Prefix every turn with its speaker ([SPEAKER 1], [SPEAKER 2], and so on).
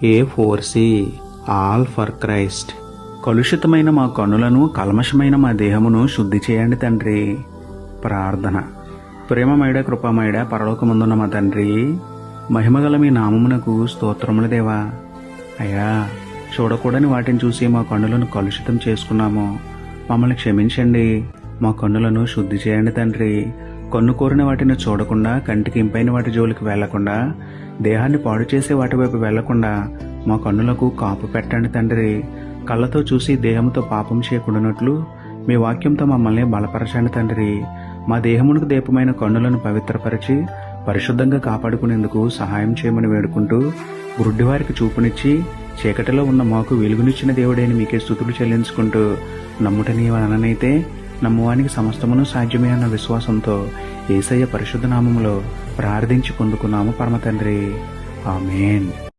[SPEAKER 1] A4C all for Christ. కలుషితమైన మా కన్నులను, కల్మషమైన మా దేహమును శుద్ధి చేయండి తండ్రి. ప్రార్థన. ప్రేమమయుడ, కృపామయుడ, పరలోకమందున్న మా తండ్రి, మహిమగల మీ నామమునకు స్తోత్రములు దేవా. అయ్యా, చూడకూడని వాటిని చూసి మా కన్నులను కలుషితం చేసుకున్నాము. మమ్మల్ని క్షమించండి. మా కన్నులను శుద్ధి చేయండి తండ్రి. కన్ను కోరిన వాటిని చూడకుండా, కంటికి ఇంపైన వాటి జోలికి వెళ్లకుండా, దేహాన్ని పాడు చేసే వాటి వైపు వెళ్లకుండా మా కన్నులకు కాపు పెట్టండి తండ్రి. కళ్ళతో చూసి దేహంతో పాపం చేయకుండానట్లు మీ వాక్యంతో మమ్మల్ని బలపరచండి తండ్రి. మా దేహమునకు దీపమైన కన్నులను పవిత్రపరిచి పరిశుద్ధంగా కాపాడుకునేందుకు సహాయం చేయమని వేడుకుంటూ, గుడ్డివారికి చూపునిచ్చి చీకటిలో ఉన్న మాకు వెలుగునిచ్చిన దేవుడైన మీకే స్తుతులు చెల్లించుకుంటూ, నమ్ముట నీ వలననైతే నమ్మువానికి సమస్తమును సాధ్యమే అన్న విశ్వాసంతో యేసయ్య పరిశుద్ధ నామములో ప్రార్థించి పొందుకున్నాము పరమ తండ్రి. ఆమేన్.